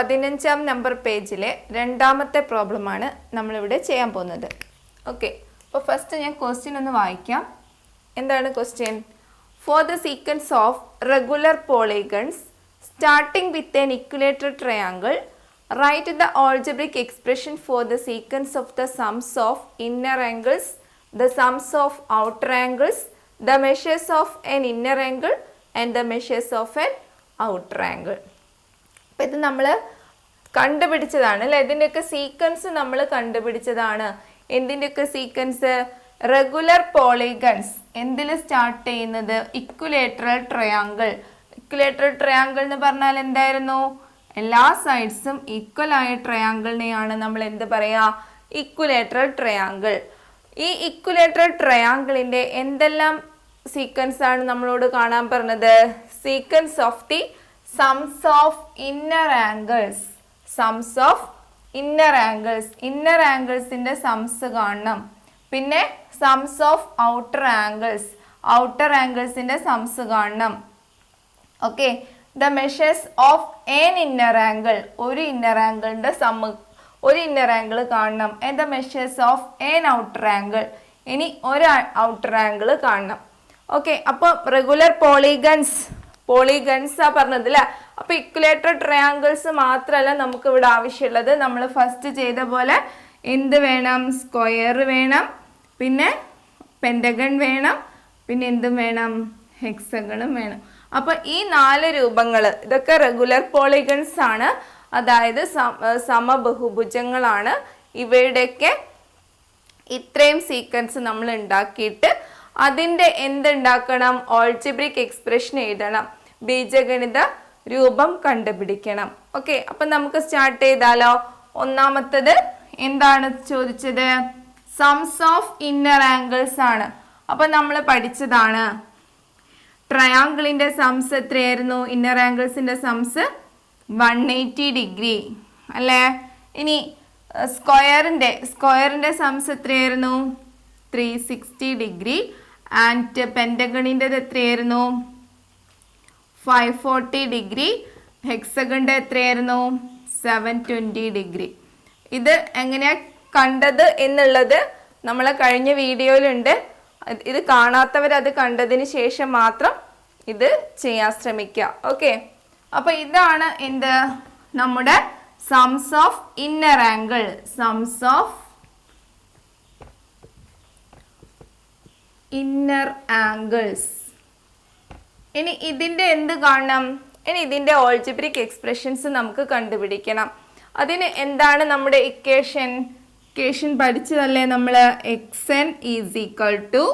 15-ാം number പേജിലെ രണ്ടാമത്തെ പ്രോബ്ലമാണ് നമ്മളിവിടെ ചെയ്യാൻ പോകുന്നത്. ഓക്കെ, അപ്പോൾ ഫസ്റ്റ് ഞാൻ ക്വസ്റ്റ്യൻ ഒന്ന് വായിക്കാം. എന്താണ് question? For the sequence of regular polygons starting with N equilateral triangle write the algebraic expression for the sequence of the sums of inner angles, the sums of outer angles, the measures of an inner angle and the measures of an outer angle. അപ്പോൾ ഇത് നമ്മൾ കണ്ടുപിടിച്ചതാണ് അല്ലേ? ഇതിൻ്റെയൊക്കെ sequence നമ്മൾ കണ്ടുപിടിച്ചതാണ്. എന്തിൻ്റെയൊക്കെ sequence? Regular polygons എന്തിൽ start ചെയ്യുന്നത്? Equilateral triangle. Equilateral triangle എന്ന് പറഞ്ഞാൽ എന്തായിരുന്നു? എല്ലാ സൈഡ്സും ഈക്വൽ ആയ ട്രയാങ്കിളിനെയാണ് നമ്മൾ എന്ത് പറയുക? Equilateral triangle. ഈ ഇക്വലേറ്ററൽ ട്രയാങ്കിളിൻ്റെ എന്തെല്ലാം സീക്വൻസ് ആണ് നമ്മളോട് കാണാൻ പറഞ്ഞത്? Sequence of the sums of inner angles. sums of inner angles. inner anglesന്റെ sums കാണണം. പിന്നെ sums of outer angles. outer anglesന്റെ sums കാണണം. Okay, the measures of an inner angle. ഒരു inner angleന്റെ സം, ഒരു inner angle കാണണം. and the measures of an outer angle. ഇനി ഒരു outer angle കാണണം. Okay, അപ്പോൾ റെഗുലർ പോളിഗൺസ് ആ പറഞ്ഞത് അല്ലേ? അപ്പോൾ ഇക്വലേറ്റർ ട്രയാങ്കിൾസ് മാത്രമല്ല നമുക്ക് ഇവിടെ ആവശ്യമുള്ളത്. നമ്മൾ ഫസ്റ്റ് ചെയ്ത പോലെ എന്ത് വേണം? സ്ക്വയർ വേണം, പിന്നെ പെൻറ്റഗൺ വേണം, പിന്നെ എന്തും വേണം? ഹെക്സഗണും വേണം. അപ്പോൾ ഈ 4 രൂപങ്ങൾ ഇതൊക്കെ റെഗുലർ പോളിഗൺസ് ആണ്, അതായത് സമബഹുഭുജങ്ങളാണ്. ഇവയുടെയൊക്കെ ഇത്രയും സീക്വൻസ് നമ്മൾ ഉണ്ടാക്കിയിട്ട് അതിൻ്റെ എന്തുണ്ടാക്കണം? ഓൾജിബ്രിക് എക്സ്പ്രഷൻ എഴുതണം, ബീജഗണിത രൂപം കണ്ടുപിടിക്കണം. ഓക്കെ, അപ്പം നമുക്ക് സ്റ്റാർട്ട് ചെയ്താലോ? ഒന്നാമത്തത് എന്താണ് ചോദിച്ചത്? സംസ് ഓഫ് ഇന്നർ ആംഗിൾസ് ആണ്. അപ്പം നമ്മൾ പഠിച്ചതാണ് ട്രയാങ്കിളിൻ്റെ സംസ് എത്രയായിരുന്നു? ഇന്നർ ആംഗിൾസിൻ്റെ സംസ് 180 ഡിഗ്രി അല്ലേ? ഇനി സ്ക്വയറിൻ്റെ സംസ് എത്രയായിരുന്നു? 360 ഡിഗ്രി. ആൻഡ് പെൻറ്റഗണിൻ്റെത് എത്രയായിരുന്നു? 540 ഡിഗ്രി. ഹെക്സഗണിൻ്റെ എത്രയായിരുന്നു? 720 ഡിഗ്രി. ഇത് എങ്ങനെയാണ് കണ്ടത് എന്നുള്ളത് നമ്മളെ കഴിഞ്ഞ വീഡിയോയിലുണ്ട്. ഇത് കാണാത്തവരത് കണ്ടതിന് ശേഷം മാത്രം ഇത് ചെയ്യാൻ ശ്രമിക്കുക. ഓക്കെ, അപ്പോൾ ഇതാണ് എന്ത്? നമ്മുടെ സംസ് ഓഫ് ഇന്നർ ആംഗിൾ. സംസ് ഓഫ് ഇന്നർ ആംഗിൾസ്. ഇനി ഇതിൻ്റെ എന്ത് കാണണം? ഇനി ഇതിൻ്റെ ഓൾജിബ്രിക് എക്സ്പ്രഷൻസ് നമുക്ക് കണ്ടുപിടിക്കണം. അതിന് എന്താണ് നമ്മുടെ ഇക്വേഷൻ പഠിച്ചതല്ലേ നമ്മൾ? xn ഈസ് ഈക്വൽ ടു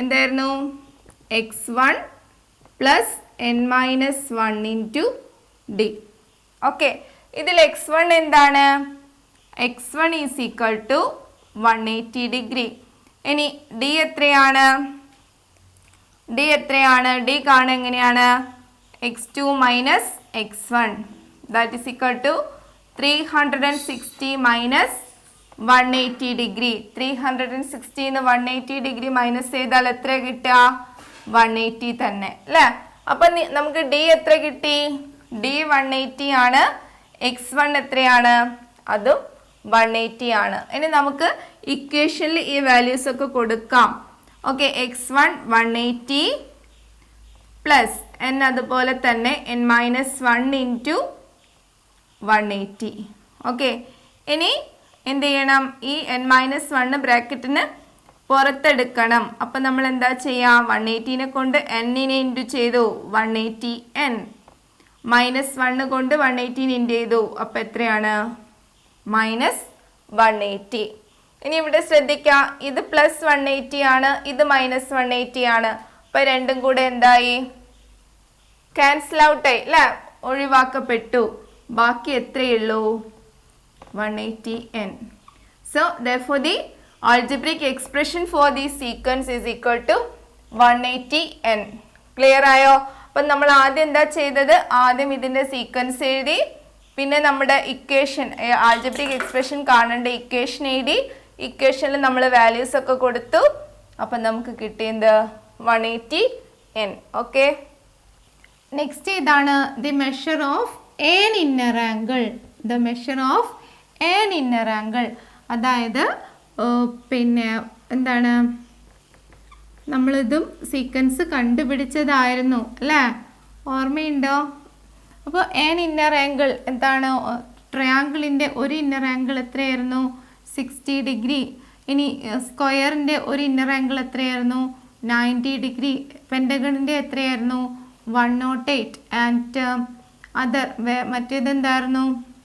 എന്തായിരുന്നു? x1 plus n-1 into d. Okay, ഇതിൽ x1 എന്താണ്? x1 is equal to 180 degree. ഇനി d എത്രയാണ്? d കാണുക എങ്ങനെയാണ്? x2 minus x1 that is equal to 360 minus 180 degree. 360 180 degree minus ചെയ്താൽ എത്ര കിട്ടുക? 180 തന്നെ അല്ലേ? അപ്പം നമുക്ക് d എത്ര കിട്ടി? d 180 ആണ്. x1 എത്രയാണ്? അതും 180 ആണ്. ഇനി നമുക്ക് ഇക്വേഷനിൽ ഈ വാല്യൂസ് ഒക്കെ കൊടുക്കാം. ഓക്കെ, x1 180 പ്ലസ് n അതുപോലെ തന്നെ n-1 ഇൻറ്റു 180. ഓക്കെ, ഇനി എന്ത് ചെയ്യണം? ഈ n-1 ബ്രാക്കറ്റിന് പുറത്തെടുക്കണം. അപ്പം നമ്മൾ എന്താ ചെയ്യുക? 180നെ കൊണ്ട് n-നെ ഇൻറ്റു ചെയ്തു, 180n. -1 കൊണ്ട് 180നെ ഇൻറ്റു ചെയ്തു, അപ്പം എത്രയാണ്? -180. ഇനി ഇവിടെ ശ്രദ്ധിക്കുക, ഇത് പ്ലസ് 180 ആണ്, ഇത് -180 ആണ്. അപ്പം രണ്ടും കൂടെ എന്തായി? ക്യാൻസൽ ഔട്ടായി അല്ലേ? ഒഴിവാക്കപ്പെട്ടു. ബാക്കി എത്രയുള്ളൂ? 180n. So therefore the algebraic expression for this sequence is equal to 180n. Clear ആയോ? അപ്പം നമ്മൾ ആദ്യം എന്താ ചെയ്തത്? ആദ്യം ഇതിൻ്റെ സീക്വൻസ് എഴുതി, പിന്നെ നമ്മുടെ ഇക്വേഷൻ ആൾജിബ്രിക് എക്സ്പ്രഷൻ കാണേണ്ട ഇക്വേഷൻ എഴുതി, ഇക്വേഷനിൽ നമ്മൾ വാല്യൂസ് ഒക്കെ കൊടുത്തു. അപ്പം നമുക്ക് കിട്ടിയത് 180n. ഓക്കെ, നെക്സ്റ്റ് ഇതാണ് the measure of an inner angle. The measure of an inner angle. അതായത് പിന്നെ എന്താണ്, നമ്മളിതും സീക്വൻസ് കണ്ടുപിടിച്ചതായിരുന്നു അല്ലേ, ഓർമ്മയുണ്ടോ? അപ്പോൾ an inner angle എന്താണ്, ട്രയാങ്കിളിൻ്റെ ഒരു ഇന്നർ ആംഗിൾ എത്രയായിരുന്നു? 60 ഡിഗ്രി. ഇനി സ്ക്വയറിൻ്റെ ഒരു ഇന്നർ ആംഗിൾ എത്രയായിരുന്നു? 90 ഡിഗ്രി. പെൻറ്റഗണിൻ്റെ എത്രയായിരുന്നു? 108. ആൻഡ് അതർ മറ്റേത് എന്തായിരുന്നു?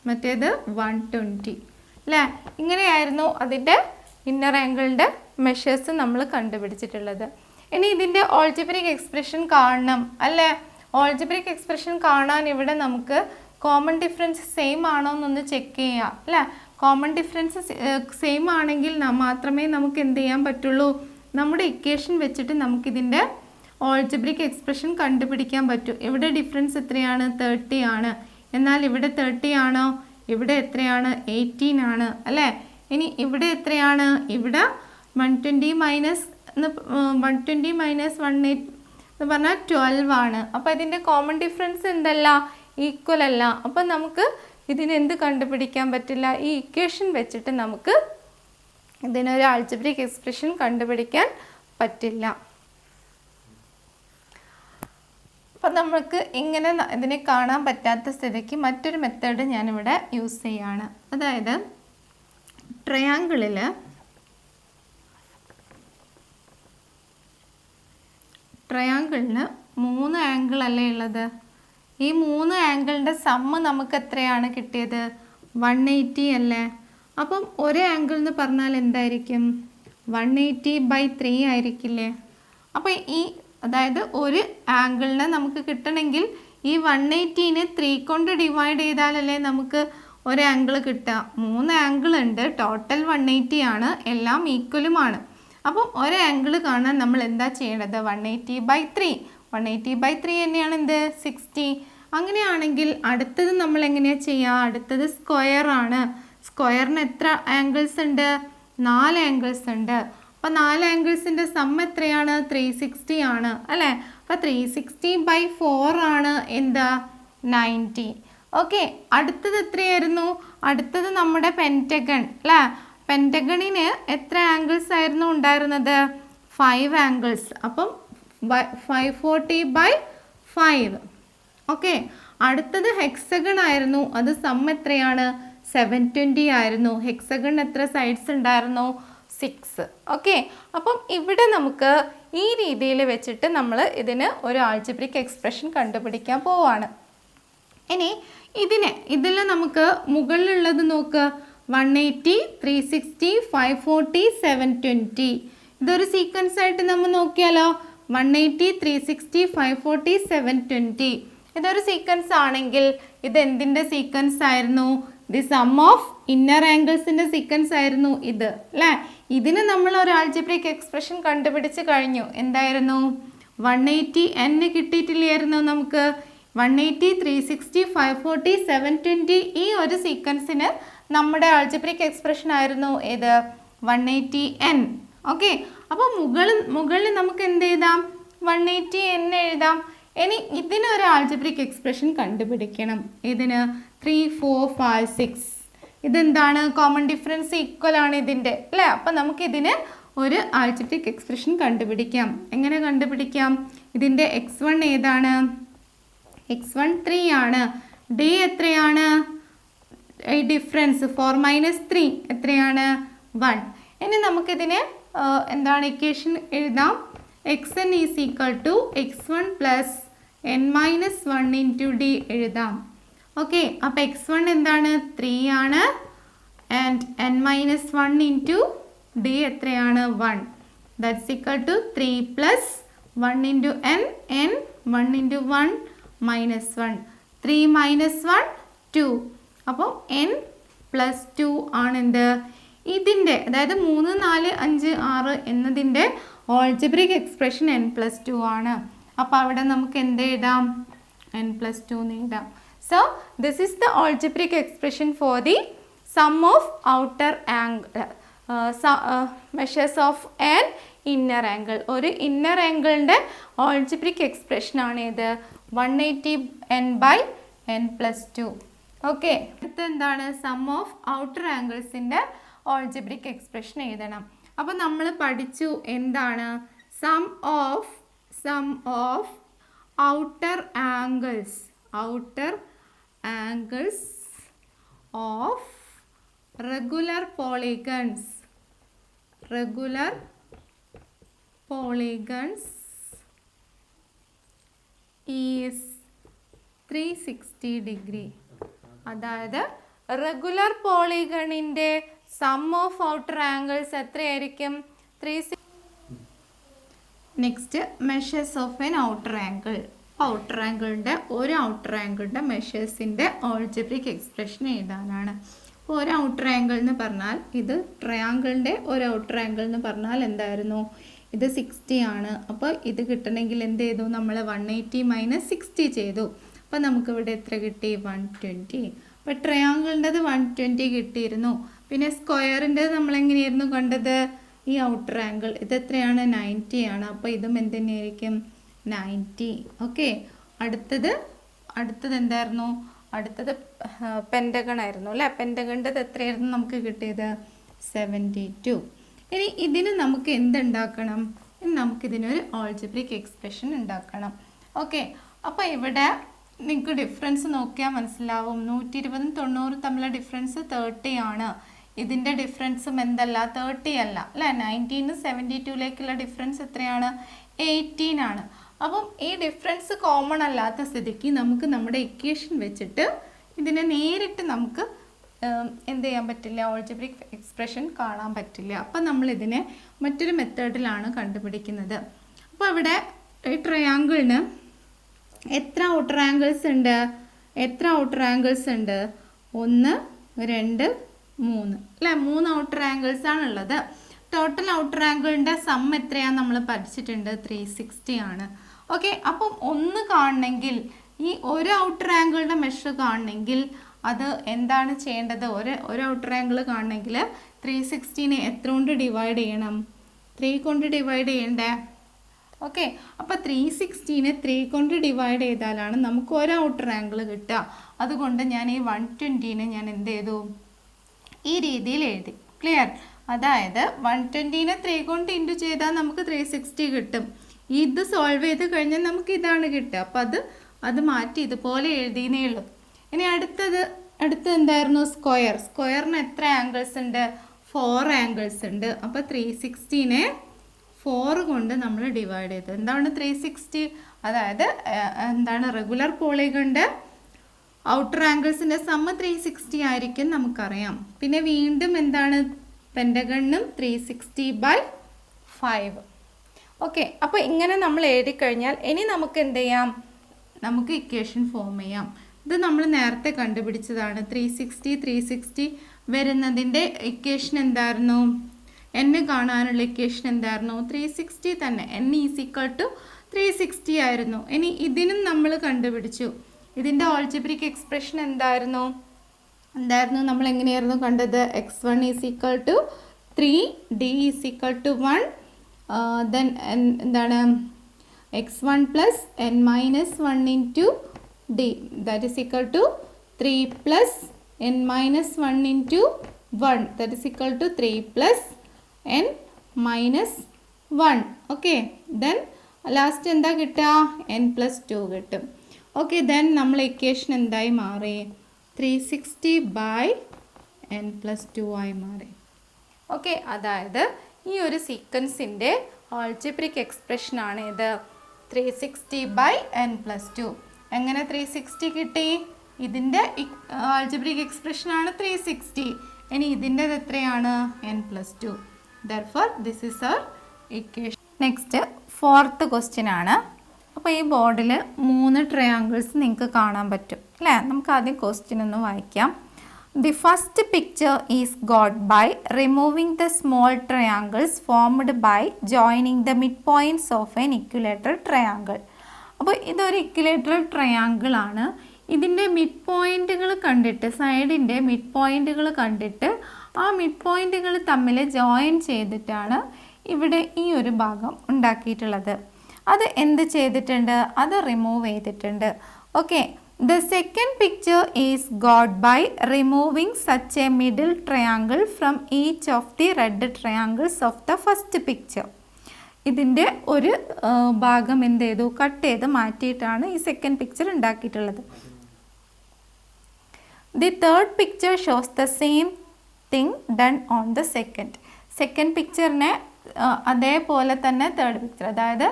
മറ്റേത് 120 അല്ലേ? ഇങ്ങനെയായിരുന്നു അതിൻ്റെ ഇന്നർ ആംഗിളിൻ്റെ മെഷേഴ്സ് നമ്മൾ കണ്ടുപിടിച്ചിട്ടുള്ളത്. ഇനി ഇതിൻ്റെ ഓൾജിബ്രിക് എക്സ്പ്രഷൻ കാണണം അല്ലേ? ഓൾജിബ്രിക് എക്സ്പ്രഷൻ കാണാൻ ഇവിടെ നമുക്ക് കോമൺ ഡിഫറൻസ് സെയിം ആണോ എന്നൊന്ന് ചെക്ക് ചെയ്യാം അല്ലേ? കോമൺ ഡിഫറൻസ് സെയിം ആണെങ്കിൽ മാത്രമേ നമുക്ക് എന്ത് ചെയ്യാൻ പറ്റുള്ളൂ, നമ്മുടെ ഇക്വേഷൻ വെച്ചിട്ട് നമുക്കിതിൻ്റെ ഓൾജിബ്രിക് എക്സ്പ്രഷൻ കണ്ടുപിടിക്കാൻ പറ്റും. ഇവിടെ ഡിഫറൻസ് എത്രയാണ്? 30 ആണ്. എന്നാൽ ഇവിടെ 30 ആണോ? ഇവിടെ എത്രയാണ്? 18 ആണ് അല്ലേ? ഇനി ഇവിടെ എത്രയാണ്? ഇവിടെ 120 മൈനസ് 108 എന്ന് പറഞ്ഞാൽ 12 ആണ്. അപ്പോൾ ഇതിൻ്റെ കോമൺ ഡിഫറൻസ് എന്തല്ല? ഈക്വൽ അല്ല. അപ്പോൾ നമുക്ക് ഇതിനെന്ത് കണ്ടുപിടിക്കാൻ പറ്റില്ല? ഈ ഇക്വേഷൻ വെച്ചിട്ട് നമുക്ക് ഇതിനൊരു ആൾജിബ്രിക് എക്സ്പ്രഷൻ കണ്ടുപിടിക്കാൻ പറ്റില്ല. അപ്പം നമുക്ക് ഇങ്ങനെ ഇതിനെ കാണാൻ പറ്റാത്ത സ്ഥിതിക്ക് മറ്റൊരു മെത്തേഡ് ഞാനിവിടെ യൂസ് ചെയ്യാണ്. അതായത് ട്രയാങ്കിളിന് 3 ആംഗിൾ അല്ലേ ഉള്ളത്? ഈ 3 ആംഗിളിൻ്റെ സമ്മ് നമുക്ക് എത്രയാണ് കിട്ടിയത്? 180 അല്ലേ? അപ്പം ഒരു ആംഗിൾ എന്ന് പറഞ്ഞാൽ എന്തായിരിക്കും? 180/3 ആയിരിക്കില്ലേ? അപ്പോൾ അതായത് ഒരു ആംഗിളിനെ നമുക്ക് കിട്ടണമെങ്കിൽ ഈ 180നെ 3 കൊണ്ട് ഡിവൈഡ് ചെയ്താലല്ലേ നമുക്ക് ഒരു ആംഗിൾ കിട്ടുക. 3 ആംഗിൾ ഉണ്ട്, ടോട്ടൽ 180 ആണ്, എല്ലാം ഈക്വലുമാണ്. അപ്പം ഒരു ആംഗിൾ കാണാൻ നമ്മൾ എന്താ ചെയ്യേണ്ടത്? 180/3. 180/3 തന്നെയാണ് എന്ത്? 60. അങ്ങനെയാണെങ്കിൽ അടുത്തത് നമ്മൾ എങ്ങനെയാണ് ചെയ്യുക? അടുത്തത് സ്ക്വയർ ആണ്. സ്ക്വയറിന് എത്ര ആംഗിൾസ് ഉണ്ട്? 4 ആംഗിൾസ് ഉണ്ട്. അപ്പോൾ 4 ആംഗിൾസിൻ്റെ സം എത്രയാണ്? 360 ആണ് അല്ലേ? അപ്പോൾ 360/4 ആണ് എന്താ? 90. ഓക്കെ, അടുത്തത് എത്രയായിരുന്നു? അടുത്തത് നമ്മുടെ പെൻറ്റഗൺ അല്ലേ? പെൻറ്റഗണിന് എത്ര ആംഗിൾസ് ആയിരുന്നു ഉണ്ടായിരുന്നത്? 5 ആംഗിൾസ്. അപ്പം 540/5. ഓക്കെ, അടുത്തത് ഹെക്സഗൺ ആയിരുന്നു. അത് സം എത്രയാണ്? 720 ആയിരുന്നു. ഹെക്സഗൺ എത്ര സൈഡ്സ് ഉണ്ടായിരുന്നു? 6. ഓക്കെ, അപ്പം ഇവിടെ നമുക്ക് ഈ രീതിയിൽ വെച്ചിട്ട് നമ്മൾ ഇതിന് ഒരു ആൾജിബ്രിക് എക്സ്പ്രഷൻ കണ്ടുപിടിക്കാൻ പോവാണ്. ഇനി ഇതിൽ നമുക്ക് മുകളിലുള്ളത് നോക്ക്. 180, 360, 540, 720. ഇതൊരു സീക്വൻസ് ആയിട്ട് നമ്മൾ നോക്കിയാലോ? 180, 360, 540, 720. ഇതൊരു സീക്വൻസ് ആണെങ്കിൽ ഇത് എന്തിൻ്റെ സീക്വൻസ് ആയിരുന്നു? ദി സം ഓഫ് ഇന്നർ ആംഗിൾസിൻ്റെ സീക്വൻസ് ആയിരുന്നു ഇത് അല്ലേ? ഇതിന് നമ്മൾ ഒരു ആൾജിബ്രിക് എക്സ്പ്രഷൻ കണ്ടുപിടിച്ച് കഴിഞ്ഞു. എന്തായിരുന്നു? 180 n കിട്ടിയിട്ടില്ലായിരുന്നു നമുക്ക്? 180, 360, 540, 720 ഈ ഒരു സീക്വൻസിന് നമ്മുടെ ആൾജിബ്രിക് എക്സ്പ്രഷൻ ആയിരുന്നു ഏത്? 180n. ഓക്കെ, അപ്പോൾ മുകളിൽ നമുക്ക് എന്ത് എഴുതാം? 180n എഴുതാം. ഇനി ഇതിനൊരു ആൾജിബ്രിക് എക്സ്പ്രഷൻ കണ്ടുപിടിക്കണം. ഇതിന് 3, 4, 5, 6 ഇതെന്താണ്? കോമൺ ഡിഫറൻസ് ഈക്വൽ ആണ് ഇതിൻ്റെ അല്ലേ? അപ്പം നമുക്കിതിന് ഒരു ആൾജിബ്രിക് എക്സ്പ്രഷൻ കണ്ടുപിടിക്കാം. എങ്ങനെ കണ്ടുപിടിക്കാം? ഇതിൻ്റെ x1 ഏതാണ്? x1 3 ആണ്. d എത്രയാണ്? ഈ ഡിഫറൻസ് 4 - 3 എത്രയാണ്? 1. ഇനി നമുക്കിതിനെ എന്താണ് ഇക്വേഷൻ എഴുതാം? xn is equal to x1 plus n minus 1 into d എഴുതാം. ഓക്കെ, അപ്പോൾ x1 എന്താണ്? 3 ആണ്. And n minus 1 into d എത്രയാണ്? 1. That's equal to 3 plus 1 into n, n 1 into 1 minus 1. 3 minus 1 2. അപ്പോൾ n പ്ലസ് 2 ആണെന്ത്? ഇതിൻ്റെ അതായത് 3, 4, 5, 6 എന്നതിൻ്റെ ഓൾജിബ്രിക് എക്സ്പ്രഷൻ n പ്ലസ് 2 ആണ്. അപ്പോൾ അവിടെ നമുക്ക് എന്ത് എഴുതാം? n പ്ലസ് 2 എന്ന് എഴുതാം. So this is the algebraic expression for the sum of outer angle measures of an inner angle. ഒരു ഇന്നർ ആംഗിളിൻ്റെ ഓൾജിബ്രിക് എക്സ്പ്രഷൻ ആണ് ഇത് 180n/2 n+2. ഓക്കെ, അടുത്ത എന്താണ്? സം ഓഫ് ഔട്ടർ ആംഗിൾസിൻ്റെ ഓൾജിബ്രിക് എക്സ്പ്രഷൻ എഴുതണം. അപ്പോൾ നമ്മൾ പഠിച്ചു എന്താണ് sum of outer angles of regular polygons is 360 degree. അതായത് റെഗുലർ പോളിഗണിൻ്റെ സം ഓഫ് ഔട്ടർ ആംഗിൾസ് എത്രയായിരിക്കും? 360. Next measures of an outer angle. Outer ആംഗിളിൻ്റെ ഒരു ഔട്ടർ ആംഗിളിൻ്റെ മെഷേഴ്സിൻ്റെ ഓൾജിബ്രിക് എക്സ്പ്രഷൻ എഴുതാനാണ്. അപ്പോൾ ഒരു ഔട്ടർ ആംഗിൾ എന്ന് പറഞ്ഞാൽ ഇത് ട്രയാങ്കിളിൻ്റെ ഒരു ഔട്ടർ ആംഗിൾ എന്ന് പറഞ്ഞാൽ എന്തായിരുന്നു? ഇത് 60 ആണ്. അപ്പോൾ ഇത് കിട്ടണമെങ്കിൽ എന്ത് ചെയ്തു? നമ്മൾ 180 - 60 ചെയ്തു. അപ്പോൾ നമുക്കിവിടെ എത്ര കിട്ടി? 120. അപ്പോൾ ട്രയാങ്കിളിൻ്റെത് 120 കിട്ടിയിരുന്നു. പിന്നെ സ്ക്വയറിൻ്റെത് നമ്മളെങ്ങനെയായിരുന്നു കണ്ടത്? ഈ ഔട്ടർ ആംഗിൾ ഇത് എത്രയാണ്? 90 ആണ്. അപ്പോൾ ഇതും എന്ത് തന്നെയായിരിക്കും? 90. ഓക്കെ, അടുത്തത് എന്തായിരുന്നു? അടുത്തത് പെൻറ്റഗൺ ആയിരുന്നു അല്ലേ? പെൻറ്റഗണിൻ്റെത് എത്രയായിരുന്നു നമുക്ക് കിട്ടിയത്? 72. ഇനി ഇതിന് നമുക്ക് എന്തുണ്ടാക്കണം? ഇനി നമുക്കിതിനൊരു ഓൾജിബ്രിക് എക്സ്പ്രഷൻ ഉണ്ടാക്കണം. ഓക്കെ, അപ്പോൾ ഇവിടെ നിങ്ങൾക്ക് ഡിഫറൻസ് നോക്കിയാൽ മനസ്സിലാവും. 120 90 തമ്മിലുള്ള ഡിഫറൻസ് 30 ആണ്. ഇതിൻ്റെ ഡിഫറൻസും എന്തല്ല? 30 അല്ല അല്ലേ? 19 72ലേക്കുള്ള ഡിഫറൻസ് എത്രയാണ്? 18 ആണ്. അപ്പം ഈ ഡിഫറൻസ് കോമൺ അല്ലാത്ത സ്ഥിതിക്ക് നമുക്ക് നമ്മുടെ ഇക്വേഷൻ വെച്ചിട്ട് ഇതിനെ നേരിട്ട് നമുക്ക് എന്ത് ചെയ്യാൻ പറ്റില്ല? ഓൾജിബ്രിക് എക്സ്പ്രഷൻ കാണാൻ പറ്റില്ല. അപ്പം നമ്മളിതിനെ മറ്റൊരു മെത്തേഡിലാണ് കണ്ടുപിടിക്കുന്നത്. അപ്പോൾ ഇവിടെ ഈ ട്രയാങ്കിളിന് എത്ര ഔട്ടർ ആംഗിൾസ് ഉണ്ട്? 1 2 3 അല്ലേ? 3 ഔട്ടർ ആംഗിൾസ് ആണുള്ളത്. ടോട്ടൽ ഔട്ടർ ആംഗിളിൻ്റെ സം എത്രയാണ് നമ്മൾ പഠിച്ചിട്ടുണ്ട്? 360 ആണ്. ഓക്കെ, അപ്പം ഒന്ന് കാണണമെങ്കിൽ ഈ ഒരു ഔട്ടർ ആംഗിളിൻ്റെ മെഷർ കാണണമെങ്കിൽ അത് എന്താണ് ചെയ്യേണ്ടത്? ഒരു ഔട്ടർ ആംഗിൾ കാണണമെങ്കിൽ 360നെ എത്ര കൊണ്ട് ഡിവൈഡ് ചെയ്യണം? 3 കൊണ്ട് ഡിവൈഡ് ചെയ്യണ്ടേ? ഓക്കെ, അപ്പോൾ 360നെ 3 കൊണ്ട് ഡിവൈഡ് ചെയ്താലാണ് നമുക്ക് ഒരു ഔട്ടർ ആംഗിൾ കിട്ടുക. അതുകൊണ്ട് ഞാൻ ഈ 120നെ ഞാൻ എന്ത് ചെയ്തു? ഈ രീതിയിൽ എഴുതി. ക്ലിയർ? അതായത് 120നെ 3 കൊണ്ട് ഇൻറ്റു ചെയ്താൽ നമുക്ക് 360 കിട്ടും. ഇത് സോൾവ് ചെയ്ത് കഴിഞ്ഞാൽ നമുക്ക് ഇതാണ് കിട്ടുക. അപ്പം അത് മാറ്റി ഇതുപോലെ എഴുതിയേ ഉള്ളൂ. ഇനി അടുത്തത് എന്തായിരുന്നു? സ്ക്വയറിന് എത്ര ആംഗിൾസ് ഉണ്ട്? 4 ആംഗിൾസ് ഉണ്ട്. അപ്പോൾ 360നെ 4 കൊണ്ട് നമ്മൾ ഡിവൈഡ് ചെയ്തു. എന്താണ് 360? അതായത് എന്താണ്? റെഗുലർ പോളിഗണിൻ്റെ ഔട്ടർ ആംഗിൾസിൻ്റെ സമ്മ 360 ആയിരിക്കും നമുക്കറിയാം. പിന്നെ വീണ്ടും എന്താണ്? പെൻറ്റഗണിനും 360/5. ഓക്കെ, അപ്പോൾ ഇങ്ങനെ നമ്മൾ എഴുതി കഴിഞ്ഞാൽ ഇനി നമുക്ക് എന്ത് ചെയ്യാം? നമുക്ക് ഇക്വേഷൻ ഫോം ചെയ്യാം. ഇത് നമ്മൾ നേരത്തെ കണ്ടുപിടിച്ചതാണ്. 360 വരുന്നതിൻ്റെ ഇക്വേഷൻ എന്തായിരുന്നു? n കാണാനുള്ള ഇക്വേഷൻ എന്തായിരുന്നു? 360 തന്നെ. n = 360 ആയിരുന്നു. ഇനി ഇതിനും നമ്മൾ കണ്ടുപിടിച്ചു. ഇതിൻ്റെ ഓൾജിബ്രിക് എക്സ്പ്രഷൻ എന്തായിരുന്നു? നമ്മൾ എങ്ങനെയായിരുന്നു കണ്ടത്? x1 = 3, d = 1, then എന്താണ്? x1 + n-1 × d, that is equal to 3 + n-1 × 1, that is equal to 3 + n-1. Okay, then last എന്താ കിട്ടുക? n+2 കിട്ടും. ഓക്കെ, ദെൻ നമ്മൾ ഇക്വേഷൻ എന്തായി മാറി? 360/n+2 ആയി മാറി. ഓക്കെ, അതായത് ഈ ഒരു സീക്വൻസിൻ്റെ ഓൾജിബ്രിക് എക്സ്പ്രഷനാണ് ഇത് 360/n+2. എങ്ങനെ 360 കിട്ടി? ഇതിൻ്റെ ഓൾജിബ്രിക് എക്സ്പ്രഷനാണ് 360. ഇനി ഇതിൻ്റെത് എത്രയാണ്? n+2. Therefore, this is our equation. Next 4th question ആണ്. അപ്പോൾ ഈ ബോർഡിൽ 3 ട്രയാങ്കിൾസ് നിങ്ങൾക്ക് കാണാൻ പറ്റും അല്ലേ? നമുക്ക് ആദ്യം ക്വസ്റ്റ്യൻ ഒന്ന് വായിക്കാം. The first picture is got by removing the small triangles formed by joining the midpoints of an equilateral triangle. അപ്പോൾ ഇതൊരു ഇക്വിലേറ്ററൽ ട്രയാങ്കിൾ ആണ്. ഇതിൻ്റെ മിഡ് പോയിൻറ്റുകൾ കണ്ടിട്ട്, സൈഡിൻ്റെ മിഡ് പോയിൻറ്റുകൾ കണ്ടിട്ട് ആ മിഡ് പോയിൻറ്റുകൾ തമ്മിൽ ജോയിൻ ചെയ്തിട്ടാണ് ഇവിടെ ഈ ഒരു ഭാഗം ഉണ്ടാക്കിയിട്ടുള്ളത്. അത് എന്ത് ചെയ്തിട്ടുണ്ട്? അത് റിമൂവ് ചെയ്തിട്ടുണ്ട്. Okay, The second picture is got by removing such a middle triangle from each of the red triangles of the first picture. ഇതിൻ്റെ ഒരു ഭാഗം എന്ത് ചെയ്തു, കട്ട് ചെയ്ത് മാറ്റിയിട്ടാണ് ഈ സെക്കൻഡ് പിക്ചർ ഉണ്ടാക്കിയിട്ടുള്ളത്. The third picture shows the same thing done on the second. Second പിക്ചറിനെ അതേപോലെ തന്നെ തേർഡ് പിക്ചർ, അതായത്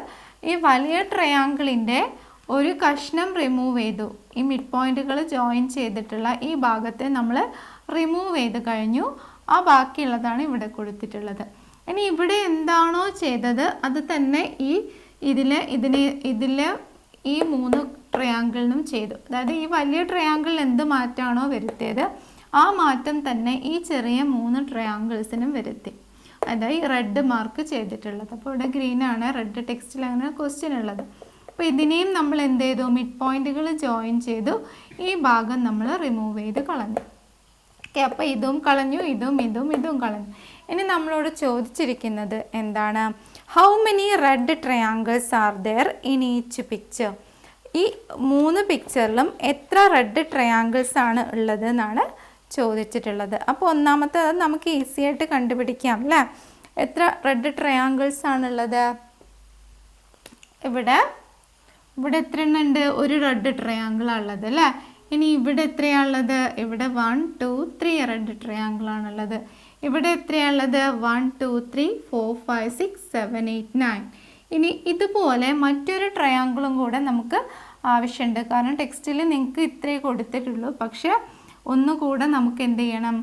ഈ വലിയ ട്രയാങ്കിളിൻ്റെ ഒരു കഷ്ണം റിമൂവ് ചെയ്തു. ഈ മിഡ് പോയിന്റുകൾ ജോയിൻ ചെയ്തിട്ടുള്ള ഈ ഭാഗത്തെ നമ്മൾ റിമൂവ് ചെയ്ത് കഴിഞ്ഞു. ആ ബാക്കിയുള്ളതാണ് ഇവിടെ കൊടുത്തിട്ടുള്ളത്. ഇനി ഇവിടെ എന്താണോ ചെയ്തത് അത് തന്നെ ഇതിലെ ഈ 3 ട്രയാങ്കിളിനും ചെയ്തു. അതായത് ഈ വലിയ ട്രയാങ്കിളിൽ എന്ത് മാറ്റമാണോ വരുത്തിയത് ആ മാറ്റം തന്നെ ഈ ചെറിയ 3 ട്രയാങ്കിൾസിനും വരുത്തി. അതായത് ഈ റെഡ് മാർക്ക് ചെയ്തിട്ടുള്ളത്. അപ്പോൾ ഇവിടെ ഗ്രീനാണ്, റെഡ് ടെക്സ്റ്റിലാണ് ക്വസ്റ്റ്യൻ ഉള്ളത്. അപ്പോൾ ഇതിനെയും നമ്മൾ എന്ത് ചെയ്തു, മിഡ് പോയിന്റുകൾ ജോയിൻ ചെയ്തു. ഈ ഭാഗം നമ്മൾ റിമൂവ് ചെയ്ത് കളഞ്ഞു. ഓക്കെ, അപ്പോൾ ഇതും കളഞ്ഞു, ഇതും കളഞ്ഞു. ഇനി നമ്മളോട് ചോദിച്ചിരിക്കുന്നത് എന്താണ്, how many red triangles are there in each picture. ഈ 3 പിക്ചറിലും എത്ര റെഡ് ട്രയാങ്കിൾസ് ആണ് ഉള്ളത് എന്നാണ് ചോദിച്ചിട്ടുള്ളത്. അപ്പോൾ ഒന്നാമത്തെ അത് നമുക്ക് ഈസി ആയിട്ട് കണ്ടുപിടിക്കാം അല്ലേ. എത്ര റെഡ് ട്രയാങ്കിൾസ് ആണുള്ളത്, ഇവിടെ എത്ര എണ്ണം ഉണ്ട്, ഒരു റെഡ് ട്രയാങ്കിളാണ് ഉള്ളത് അല്ലേ. ഇനി ഇവിടെ എത്രയാണുള്ളത്, ഇവിടെ 1 2 3 റെഡ് ട്രയാങ്കിൾ ആണുള്ളത്. ഇവിടെ എത്രയാണുള്ളത്, 1 2 3 4 5 6 7 8 9. ഇനി ഇതുപോലെ മറ്റൊരു ട്രയാങ്കിളും കൂടെ നമുക്ക് ആവശ്യമുണ്ട്. കാരണം ടെക്സ്റ്റിൽ നിങ്ങൾക്ക് ഇത്രേ കൊടുത്തിട്ടുള്ളൂ, പക്ഷെ ഒന്നുകൂടെ നമുക്ക് എന്ത് ചെയ്യണം,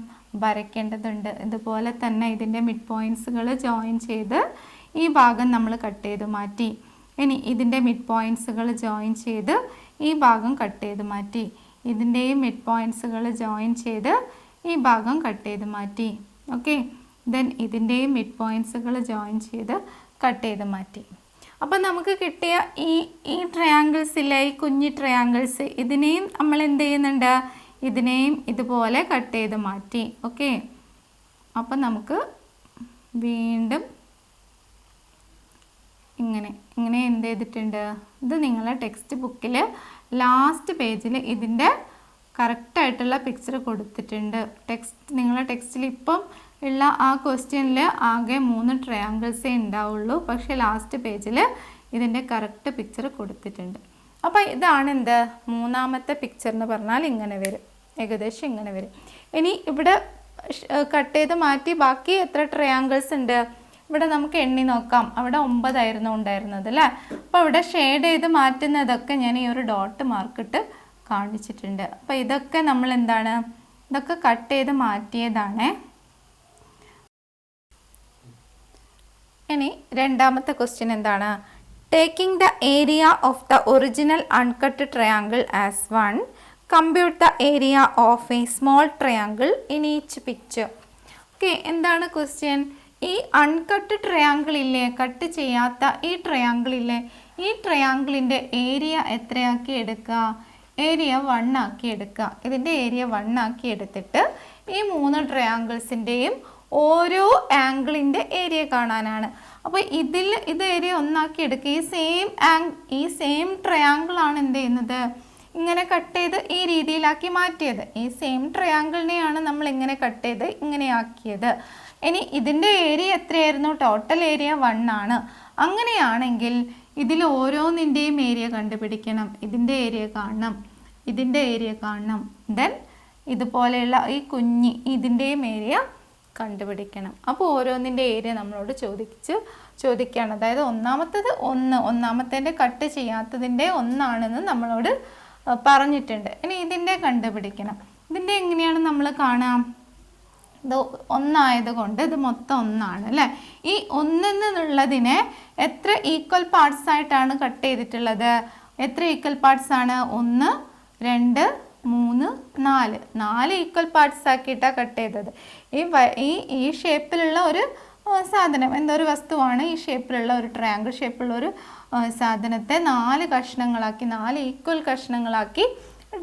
വരയ്ക്കേണ്ടതുണ്ട്. ഇതുപോലെ തന്നെ ഇതിൻ്റെ മിഡ് പോയിൻറ്റ്സുകൾ ജോയിൻ ചെയ്ത് ഈ ഭാഗം നമ്മൾ കട്ട് ചെയ്ത് മാറ്റി. ഇനി ഇതിൻ്റെ മിഡ് പോയിൻറ്റ്സുകൾ ജോയിൻ ചെയ്ത് ഈ ഭാഗം കട്ട് ചെയ്ത് മാറ്റി. ഇതിൻ്റെയും മിഡ് പോയിൻറ്റ്സുകൾ ജോയിൻ ചെയ്ത് ഈ ഭാഗം കട്ട് ചെയ്ത് മാറ്റി. ഓക്കെ, ദെൻ ഇതിൻ്റെയും മിഡ് പോയിൻറ്റ്സുകൾ ജോയിൻ ചെയ്ത് കട്ട് ചെയ്ത് മാറ്റി. അപ്പം നമുക്ക് കിട്ടിയ ഈ ട്രയാങ്കിൾസിലെ ഈ കുഞ്ഞി ട്രയാങ്കിൾസ് ഇതിനെയും നമ്മൾ എന്ത് ചെയ്യുന്നുണ്ട്, ഇതിനെയും ഇതുപോലെ കട്ട് ചെയ്ത് മാറ്റി. ഓക്കെ, അപ്പം നമുക്ക് വീണ്ടും ഇങ്ങനെ എന്ത് ചെയ്തിട്ടുണ്ട്, ഇത് നിങ്ങളെ ടെക്സ്റ്റ് ബുക്കിൽ ലാസ്റ്റ് പേജിൽ ഇതിൻ്റെ കറക്റ്റായിട്ടുള്ള പിക്ചർ കൊടുത്തിട്ടുണ്ട്. നിങ്ങളെ ടെക്സ്റ്റിൽ ഇപ്പം ഉള്ള ആ ക്വസ്റ്റ്യനിൽ ആകെ 3 ട്രയാങ്കിൾസേ ഉണ്ടാവുള്ളൂ, പക്ഷേ ലാസ്റ്റ് പേജിൽ ഇതിൻ്റെ കറക്റ്റ് പിക്ചർ കൊടുത്തിട്ടുണ്ട്. അപ്പോൾ ഇതാണ് എന്ത്, മൂന്നാമത്തെ പിക്ചർ എന്ന് പറഞ്ഞാൽ ഇങ്ങനെ വരും, ഏകദേശം ഇങ്ങനെ വരും. ഇനി ഇവിടെ കട്ട് ചെയ്ത് മാറ്റി ബാക്കി എത്ര ട്രയാങ്കിൾസ് ഉണ്ട്, ഇവിടെ നമുക്ക് എണ്ണി നോക്കാം. അവിടെ 9 ആയിരുന്നു ഉണ്ടായിരുന്നത് അല്ലേ. അപ്പോൾ ഇവിടെ ഷെയ്ഡ് ചെയ്ത് മാറ്റുന്നതൊക്കെ ഞാൻ ഈ ഒരു ഡോട്ട് മാർക്കിട്ട് കാണിച്ചിട്ടുണ്ട്. അപ്പോൾ ഇതൊക്കെ നമ്മൾ എന്താണ്, ഇതൊക്കെ കട്ട് ചെയ്ത് മാറ്റിയതാണ്. ഇനി രണ്ടാമത്തെ ക്വസ്റ്റ്യൻ എന്താണ്, taking the area of the original uncut triangle as 1, compute the area of A small triangle in each picture. Okay, എന്താണ് ക്വസ്റ്റ്യൻ, ഈ അൺകട്ട് ട്രയാങ്കിൾ ഇല്ലേ, കട്ട് ചെയ്യാത്ത ഈ ട്രയാങ്കിൾ ഇല്ലേ, ഈ ട്രയാങ്കിളിൻ്റെ ഏരിയ എത്രയാക്കി എടുക്കുക, ഏരിയ 1 ആക്കി എടുക്കുക. ഇതിൻ്റെ ഏരിയ 1 ആക്കി എടുത്തിട്ട് ഈ 3 ട്രയാങ്കിൾസിൻ്റെയും ഓരോ ആംഗിളിൻ്റെ ഏരിയ കാണാനാണ്. അപ്പോൾ ഇത് ഏരിയ 1 ആക്കി എടുക്കുക. ഈ സെയിം ട്രയാങ്കിളാണ് എന്ത് ചെയ്യുന്നത്, ഇങ്ങനെ കട്ട് ചെയ്ത് ഈ രീതിയിലാക്കി മാറ്റിയത്. ഈ സെയിം ട്രയാങ്കിളിനെയാണ് നമ്മൾ ഇങ്ങനെ കട്ട് ചെയ്ത് ഇങ്ങനെ ആക്കിയത്. ഇനി ഇതിൻ്റെ ഏരിയ എത്രയായിരുന്നു, ടോട്ടൽ ഏരിയ 1 ആണ്. അങ്ങനെയാണെങ്കിൽ ഇതിൽ ഓരോന്നിൻ്റെയും ഏരിയ കണ്ടുപിടിക്കണം. ഇതിൻ്റെ ഏരിയ കാണണം, ഇതിൻ്റെ ഏരിയ കാണണം, ദെൻ ഇതുപോലെയുള്ള ഈ ഇതിൻ്റെയും ഏരിയ കണ്ടുപിടിക്കണം. അപ്പോൾ ഓരോന്നിൻ്റെ ഏരിയ നമ്മളോട് ചോദിക്കുകയാണ്. അതായത് ഒന്നാമത്തേൻ്റെ കട്ട് ചെയ്യാത്തതിൻ്റെ 1 ആണെന്ന് നമ്മളോട് പറഞ്ഞിട്ടുണ്ട്. ഇനി ഇതിൻ്റെ കണ്ടുപിടിക്കണം. ഇതിൻ്റെ എങ്ങനെയാണ് നമ്മൾ കാണാം, ഇത് 1 ആയതുകൊണ്ട് ഇത് മൊത്തം 1 ആണ് അല്ലേ. ഈ 1 എന്നുള്ളതിനെ എത്ര ഈക്വൽ പാർട്സ് ആയിട്ടാണ് കട്ട് ചെയ്തിട്ടുള്ളത്, എത്ര ഈക്വൽ പാർട്സ് ആണ്, 1 2 3 4 ഈക്വൽ പാർട്സ് ആക്കിയിട്ടാണ് കട്ട് ചെയ്തത്. ഈ ഷേപ്പിലുള്ള ഒരു സാധനം, എന്തൊരു വസ്തുവാണ്, ഈ ഷേപ്പിലുള്ള ഒരു ട്രയാങ്കിൾ ഷേപ്പുള്ള ഒരു സാധനത്തെ 4 കഷ്ണങ്ങളാക്കി, 4 ഈക്വൽ കഷ്ണങ്ങളാക്കി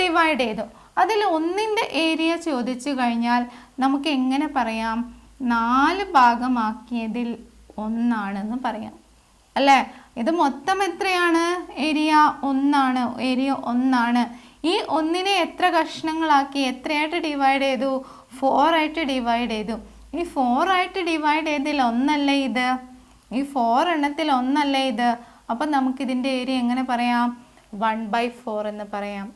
ഡിവൈഡ് ചെയ്തു. അതിൽ 1ൻ്റെ ഏരിയ ചോദിച്ചു കഴിഞ്ഞാൽ നമുക്ക് എങ്ങനെ പറയാം, 4 ഭാഗമാക്കിയതിൽ 1 ആണെന്ന് പറയാം അല്ലേ. ഇത് മൊത്തം എത്രയാണ്, ഏരിയ 1 ആണ്, ഏരിയ 1 ആണ്. ഈ ഒന്നിനെ എത്ര കഷ്ണങ്ങളാക്കി, എത്രയായിട്ട് ഡിവൈഡ് ചെയ്തു? 4 ആയിട്ട് ഡിവൈഡ് ചെയ്തു. ഈ 4 ആയിട്ട് ഡിവൈഡ് ചെയ്തതിൽ ഒന്നല്ലേ ഇത്? ഈ 4 എണ്ണത്തിൽ ഒന്നല്ലേ ഇത്? അപ്പം നമുക്കിതിൻ്റെ ഏരിയ എങ്ങനെ പറയാം? 1/4 എന്ന് പറയാം.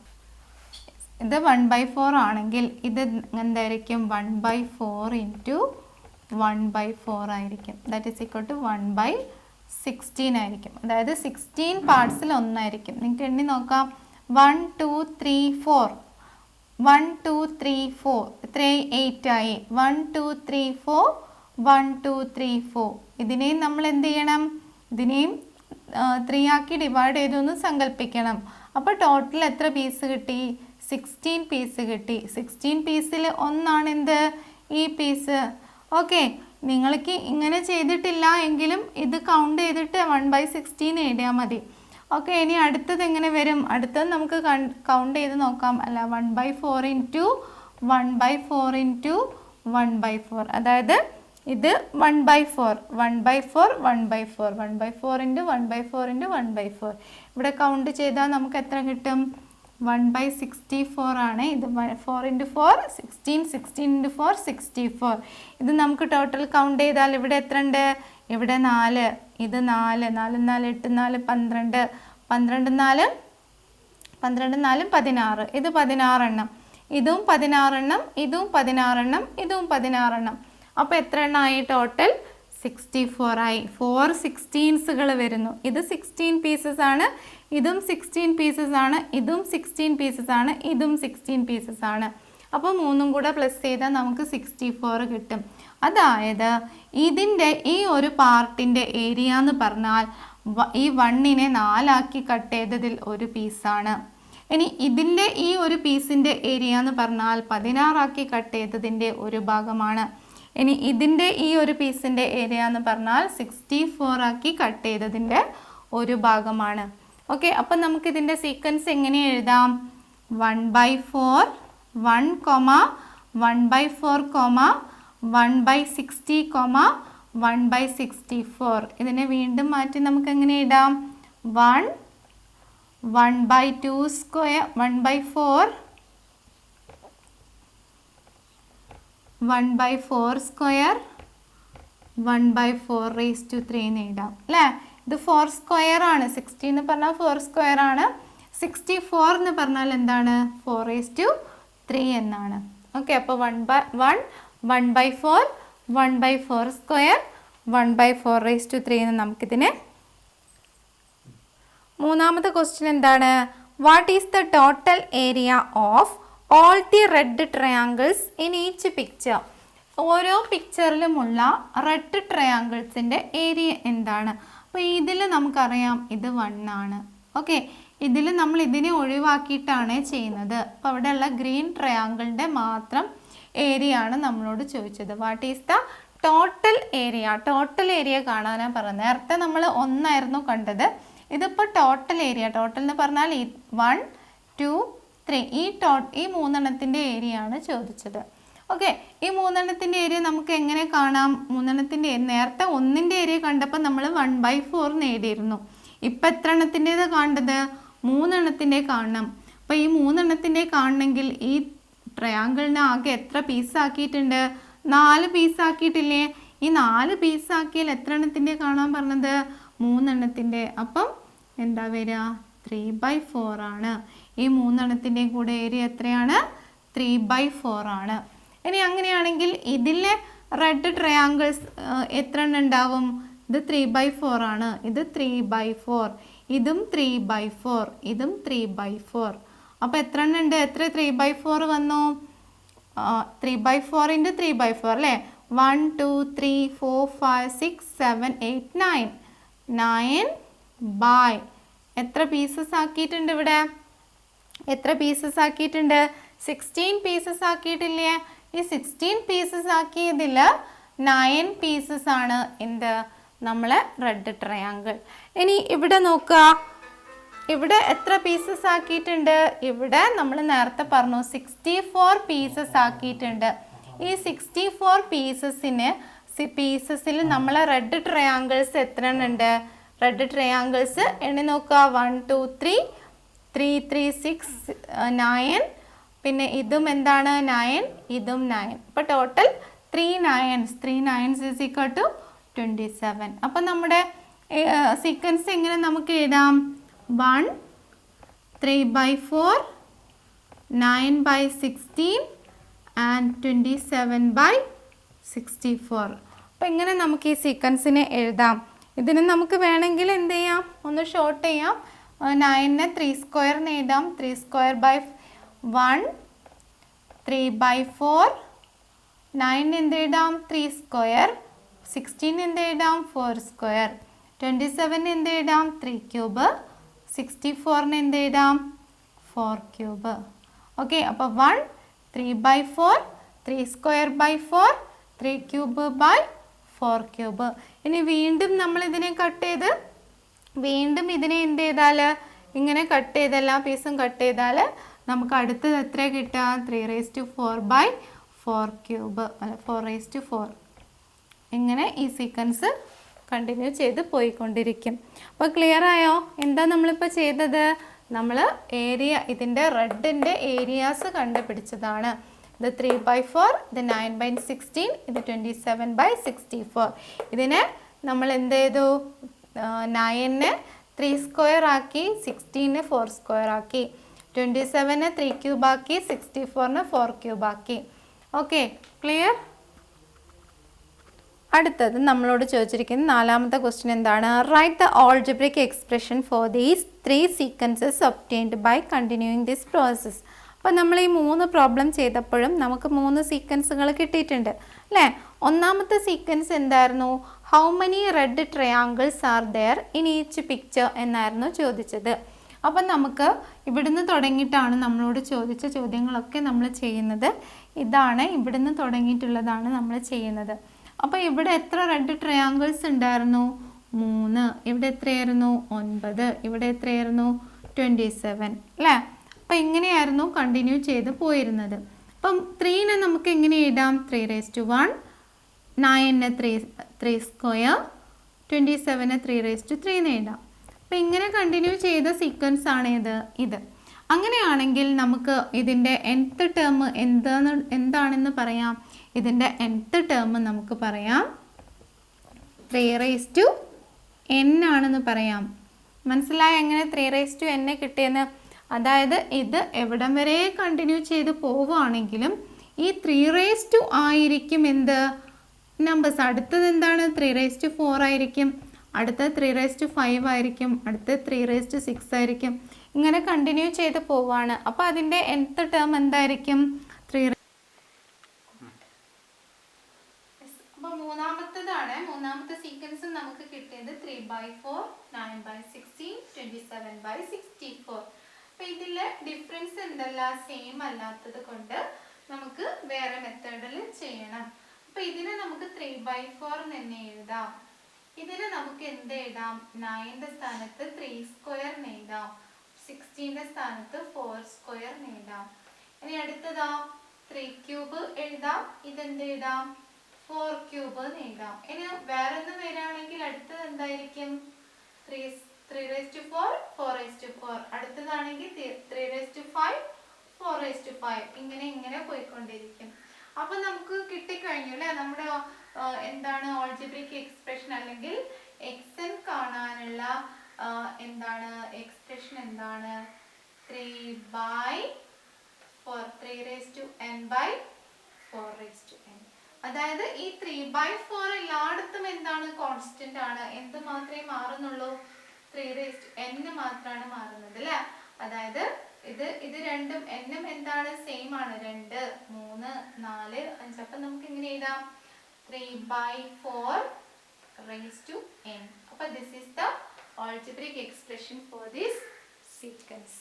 ഇത് 1/4 ആണെങ്കിൽ ഇത് എന്തായിരിക്കും? 1/4 ഇൻറ്റു 1/4 ആയിരിക്കും. ദാറ്റ് ഈസ് ഈക്വൽ ടു 1/16 ആയിരിക്കും. അതായത് 16 പാർട്സിൽ ഒന്നായിരിക്കും. നിങ്ങൾക്ക് എണ്ണി നോക്കാം. 1 2 3 4 1 2 3 4 ഇത്രയും 8 ആയി. 1 2 3 4 1 2 3 4. ഇതിനെയും നമ്മൾ എന്ത് ചെയ്യണം? ഇതിനെയും 3 ആക്കി ഡിവൈഡ് ചെയ്തു എന്ന് സങ്കല്പിക്കണം. അപ്പോൾ ടോട്ടൽ എത്ര പീസ് കിട്ടി? 16 പീസ് കിട്ടി. 16 പീസിൽ ഒന്നാണ് എന്ത്? ഈ പീസ്. ഓക്കെ, നിങ്ങൾക്ക് ഇങ്ങനെ ചെയ്തിട്ടില്ല എങ്കിലും ഇത് കൗണ്ട് ചെയ്തിട്ട് 1/16 എഴുതിയാൽ മതി. ഓക്കെ, ഇനി അടുത്തത് എങ്ങനെ വരും? അടുത്തത് നമുക്ക് കൗണ്ട് ചെയ്ത് നോക്കാം. അല്ല, 1/4 ഇൻറ്റു 1/4 ഇൻറ്റു 1/4. അതായത് ഇത് 1/4 1/4 1/4 1/4 ഇൻറ്റു 1/4 ഇൻറ്റു 1/4. ഇവിടെ കൗണ്ട് ചെയ്താൽ നമുക്ക് എത്ര കിട്ടും? 1/64 ആണ്. ഇത് 4 ഇൻറ്റു 4 16, 16 ഇൻറ്റു 4 64. ഇത് നമുക്ക് ടോട്ടൽ കൗണ്ട് ചെയ്താൽ ഇവിടെ എത്ര ഉണ്ട്? ഇവിടെ 4, ഇത് 4 4 4 8 4 12 12 4 12 4 16. ഇത് 16 എണ്ണം, ഇതും 16 എണ്ണം, ഇതും 16 എണ്ണം, ഇതും 16 എണ്ണം. അപ്പോൾ എത്ര എണ്ണമായി ടോട്ടൽ? 64 ആയി. 4 16s വരുന്നു. ഇത് 16 പീസസ് ആണ്, ഇതും 16 പീസസ് ആണ്, ഇതും 16 പീസസ് ആണ്, ഇതും 16 പീസസ് ആണ്. അപ്പോൾ മൂന്നും കൂടെ പ്ലസ് ചെയ്താൽ നമുക്ക് 64 കിട്ടും. അതായത് ഇതിൻ്റെ ഈ ഒരു പാർട്ടിൻ്റെ ഏരിയ എന്ന് പറഞ്ഞാൽ ഈ 1നെ 4 ആക്കി കട്ട് ചെയ്തതിൽ ഒരു പീസാണ്. ഇനി ഇതിൻ്റെ ഈ ഒരു പീസിൻ്റെ ഏരിയ എന്ന് പറഞ്ഞാൽ 16 ആക്കി കട്ട് ചെയ്തതിൻ്റെ ഒരു ഭാഗമാണ്. ഇനി ഇതിൻ്റെ ഈ ഒരു പീസിൻ്റെ ഏരിയ എന്ന് പറഞ്ഞാൽ 64 ആക്കി കട്ട് ചെയ്തതിൻ്റെ ഒരു ഭാഗമാണ്. ഓക്കെ, അപ്പം നമുക്കിതിൻ്റെ സീക്വൻസ് എങ്ങനെ എഴുതാം? 1/4 1, 1/4, 1/60, 1/64. ഇതിനെ വീണ്ടും മാറ്റി നമുക്ക് എങ്ങനെ ഇടാം? 1 1/2 സ്ക്വയർ 1/4 1/4 സ്ക്വയർ 1/4 റേസ് ടു 3 എന്ന് എഴുതാം അല്ലേ? ഇത് 4 സ്ക്വയർ ആണ്. 60 എന്ന് പറഞ്ഞാൽ 4 സ്ക്വയർ ആണ്. 64 എന്ന് പറഞ്ഞാൽ എന്താണ്? 4 റേസ് ടു 3 എന്നാണ്. ഓക്കെ, അപ്പോൾ 1/4 1/4 സ്ക്വയർ 1/4 റേസ് ടു 3 എന്ന് നമുക്കിതിനെ. മൂന്നാമത്തെ ക്വസ്റ്റ്യൻ എന്താണ്? What is the total area of all the red triangles in each picture? ഓരോ പിക്ചറിലുമുള്ള റെഡ് ട്രയാങ്കിൾസിൻ്റെ ഏരിയ എന്താണ്? അപ്പോൾ ഇതിൽ നമുക്കറിയാം ഇത് 1 ആണ്. ഓക്കെ, ഇതിൽ നമ്മൾ ഇതിനെ ഒഴിവാക്കിയിട്ടാണ് ചെയ്യുന്നത്. അപ്പോൾ അവിടെയുള്ള ഗ്രീൻ ട്രയാങ്കിളിൻ്റെ മാത്രം ഏരിയ ആണ് നമ്മളോട് ചോദിച്ചത്. What is the total area? Total area കാണാനാണ് പറഞ്ഞത്. നേരത്തെ നമ്മൾ 1 ആയിരുന്നു കണ്ടത്. ഇതിപ്പോൾ ടോട്ടൽ ഏരിയ. ടോട്ടൽ എന്ന് പറഞ്ഞാൽ 1 2 3 ഈ 3 എണ്ണത്തിൻ്റെ ഏരിയ ആണ് ചോദിച്ചത്. ഓക്കെ, ഈ 3 എണ്ണത്തിൻ്റെ ഏരിയ നമുക്ക് എങ്ങനെ കാണാം? 3 എണ്ണത്തിൻ്റെ നേരത്തെ 1ൻ്റെ ഏരിയ കണ്ടപ്പോൾ നമ്മൾ 1/4 നേടിയിരുന്നു. ഇപ്പം എത്ര എണ്ണത്തിൻ്റെത് കാണേണ്ടത്? 3 എണ്ണത്തിൻ്റെ കാണണം. അപ്പോൾ ഈ 3 എണ്ണത്തിൻ്റെ കാണണമെങ്കിൽ ഈ ട്രയാങ്കിളിനെ ആകെ എത്ര പീസാക്കിയിട്ടുണ്ട്? 4 പീസാക്കിയിട്ടില്ലേ? ഈ 4 പീസാക്കിയാൽ എത്ര എണ്ണത്തിൻ്റെ കാണാൻ പറഞ്ഞത്? 3 എണ്ണത്തിൻ്റെ. അപ്പം എന്താ വരിക? 3/4 ആണ്. ഈ 3 എണ്ണത്തിൻ്റെയും കൂടെ ഏരിയ എത്രയാണ്? 3/4 ആണ്. ഇനി അങ്ങനെയാണെങ്കിൽ ഇതിലെ റെഡ് ട്രയാങ്കിൾസ് എത്ര എണ്ണം ഉണ്ടാവും? ഇത് 3/4 ആണ്. ഇത് 3/4, ഇതും 3/4, ഇതും 3/4. അപ്പോൾ എത്ര എണ്ണം ഉണ്ട്? എത്ര 3/4 വന്നു? 3/4 ഇൻറ്റു 3/4 അല്ലേ? 1 2 3 4 5 6 7 8 9 9 എത്ര പീസസ് ആക്കിയിട്ടുണ്ട്? ഇവിടെ എത്ര പീസസ് ആക്കിയിട്ടുണ്ട്? 16 പീസസ് ആക്കിയിട്ടില്ലേ? ഈ 16 പീസസ് ആക്കിയതിൽ 9 പീസസ് ആണ് എന്ത്? നമ്മളെ റെഡ് ട്രയാങ്കിൾ. ഇനി ഇവിടെ നോക്കുക, ഇവിടെ എത്ര പീസസ് ആക്കിയിട്ടുണ്ട്? ഇവിടെ നമ്മൾ നേരത്തെ പറഞ്ഞു 64 പീസസ് ആക്കിയിട്ടുണ്ട്. ഈ 64 പീസസിൽ നമ്മളെ റെഡ് ട്രയാങ്കിൾസ് എത്ര എണ്ണം ഉണ്ട്? റെഡ് ട്രയാങ്കിൾസ് എണ്ണി നോക്കുക. 1 2 3 3 3 6 9, പിന്നെ ഇതും എന്താണ് 9, ഇതും 9. അപ്പോൾ total 3 9s. 3 9s is equal to 27. അപ്പോൾ നമ്മുടെ സീക്വൻസ് എങ്ങനെ നമുക്ക് എഴുതാം? 1 3/4, 9/16 and 27/64. അപ്പോൾ ഇങ്ങനെ നമുക്ക് ഈ സീക്വൻസിനെ എഴുതാം. ഇതിന് നമുക്ക് വേണമെങ്കിൽ എന്ത് ചെയ്യാം? ഒന്ന് ഷോർട്ട് ചെയ്യാം. 9നെ 3 സ്ക്വയറിന് എഴുതാം. 3 സ്ക്വയർ ബൈ 1, 3/4. 9 എന്ത് എഴുതാം? 3 സ്ക്വയർ. 16 എന്ത് എഴുതാം? 4 സ്ക്വയർ. 27 എന്ത് എഴുതാം? 3 ക്യൂബ്. 64ന് എന്ത് എഴുതാം? 4 ക്യൂബ്. ഓക്കെ, അപ്പോൾ 1 3/4, 3 square by 4, 3 cube by 4 cube. ഇനി വീണ്ടും നമ്മൾ ഇതിനെ കട്ട് ചെയ്ത് വീണ്ടും ഇതിനെ എന്ത് ചെയ്താൽ, ഇങ്ങനെ കട്ട് ചെയ്ത് എല്ലാ പീസും കട്ട് ചെയ്താൽ നമുക്ക് അടുത്തത് എത്ര കിട്ടുക? 3/4/4 ക്യൂബ് അല്ല 4/4. ഇങ്ങനെ ഈ സീക്വൻസ് കണ്ടിന്യൂ ചെയ്ത് പോയിക്കൊണ്ടിരിക്കും. അപ്പോൾ ക്ലിയർ ആയോ? എന്താ നമ്മളിപ്പോൾ ചെയ്തത്? നമ്മൾ ഏരിയ, ഇതിൻ്റെ റെഡിൻ്റെ ഏരിയാസ് കണ്ടുപിടിച്ചതാണ്. ഇത് 3/4, ഇത് 9/16, ഇത് 27/64. ഇതിനെ നമ്മൾ എന്ത് ചെയ്തു? 9നെ 3 സ്ക്വയർ ആക്കി, 16നെ 4 സ്ക്വയർ ആക്കി, 27നെ 3 ക്യൂബ് ആക്കി, 64നെ 4 ക്യൂബ് ആക്കി. Okay, clear? അടുത്തത് നമ്മളോട് ചോദിച്ചിരിക്കുന്ന 4ാമത്തെ ക്വസ്റ്റ്യൻ എന്താണ്? Write the algebraic expression for these 3 sequences obtained by continuing this process. അപ്പോൾ നമ്മൾ ഈ 3 പ്രോബ്ലം ചെയ്തപ്പോഴും നമുക്ക് 3 സീക്വൻസുകൾ കിട്ടിയിട്ടുണ്ട് അല്ലേ? ഒന്നാമത്തെ സീക്വൻസ് എന്തായിരുന്നു? How many red triangles are there in each picture എന്നായിരുന്നു ചോദിച്ചത്. അപ്പം നമുക്ക് ഇവിടുന്ന് തുടങ്ങിയിട്ടാണ് നമ്മളോട് ചോദിച്ച ചോദ്യങ്ങളൊക്കെ നമ്മൾ ചെയ്യുന്നത്. ഇതാണ് ഇവിടുന്ന് തുടങ്ങിയിട്ടുള്ളതാണ് നമ്മൾ ചെയ്യുന്നത്. അപ്പോൾ ഇവിടെ എത്ര റെഡ് ട്രയാങ്കിൾസ് ഉണ്ടായിരുന്നു? 3. ഇവിടെ എത്രയായിരുന്നു? 9. ഇവിടെ എത്രയായിരുന്നു? 27 അല്ലേ? അപ്പോൾ ഇങ്ങനെയായിരുന്നു കണ്ടിന്യൂ ചെയ്ത് പോയിരുന്നത്. അപ്പം 3നെ നമുക്ക് എങ്ങനെ എഴുതാം? 3/1, 9നെ 3 സ്ക്വയർ, 27നെ 3/3 എന്ന് എഴുതാം. അപ്പം ഇങ്ങനെ കണ്ടിന്യൂ ചെയ്ത സീക്വൻസ് ആണ് ഇത്. അങ്ങനെയാണെങ്കിൽ നമുക്ക് ഇതിൻ്റെ nth ടേം എന്താണെന്ന് പറയാം. ഇതിൻ്റെ nth ടേം നമുക്ക് പറയാം 3/n ആണെന്ന് പറയാം. മനസ്സിലായി എങ്ങനെ 3/n കിട്ടിയെന്ന്? അതായത് ഇത് എവിടം വരെ കണ്ടിന്യൂ ചെയ്ത് പോവുകയാണെങ്കിലും ഈ 3 ആയിരിക്കും എന്ത് നമ്പേഴ്സ്. അടുത്തത് എന്താണ്? 3/4 ആയിരിക്കും, അടുത്തത് 3/5 ആയിരിക്കും, അടുത്തത് 3/6 ആയിരിക്കും. ഇങ്ങനെ കണ്ടിന്യൂ ചെയ്ത് പോവാണ്. അപ്പോൾ അതിൻ്റെ nth ടേം എന്തായിരിക്കും? 3. അപ്പോൾ മൂന്നാമത്തെ സീക്വൻസ് നമുക്ക് കിട്ടിയത് 3/4, 9/16, 27/64. അപ്പോൾ ഇതിൽ ഡിഫറൻസ് എന്തല്ല? സെയിം അല്ലാത്തത് കൊണ്ട് നമുക്ക് വേറെ മെത്തേഡിൽ ചെയ്യണം. അപ്പോൾ ഇതിനെ നമുക്ക് 3/4 തന്നെ എഴുതാം. ഇതിനെ നമുക്ക് എന്ത് എഴുതാം? 9ന്റെ സ്ഥാനത്ത് 3 സ്ക്വയർ എഴുതാം, 16ന്റെ സ്ഥാനത്ത് 4 സ്ക്വയർ എഴുതാം. ഇനി അടുത്തതോ 3 ക്യൂബ് എഴുതാം. ഇതെന്ത് എഴുതാം? 4 ക്യൂബ് എഴുതാം. ഇനി വേറെ ഒന്നും വരികയാണെങ്കിൽ അടുത്തത് എന്തായിരിക്കും? 3/4, 4/4. അടുത്തതാണെങ്കിൽ 3/5, 4/5. ഇങ്ങനെ പോയിക്കൊണ്ടിരിക്കും. അപ്പൊ നമുക്ക് കിട്ടിക്കഴിഞ്ഞു അല്ലേ? നമ്മുടെ എന്താണ് ആൾജിബ്രിക് എക്സ്പ്രഷൻ അല്ലെങ്കിൽ xn കാണാനുള്ള എന്താണ് എക്സ്പ്രഷൻ എന്താണ്? 3/n/4n. അതായത് ഈ 3/4 എല്ലായിടത്തും എന്താണ്? കോൺസ്റ്റന്റ് ആണ്. എന്ത് മാത്രമേ മാറുന്നുള്ളൂ? 3n മാത്രമാണ് മാറുന്നത് അല്ലേ? അതായത് ഇത് രണ്ടും എന്നും എന്താണ്? സെയിം ആണ്. 2 3 4 5. അപ്പം നമുക്ക് ഇങ്ങനെ എഴുതാം 3/4n. അപ്പോൾ this is the algebraic expression for this sequence.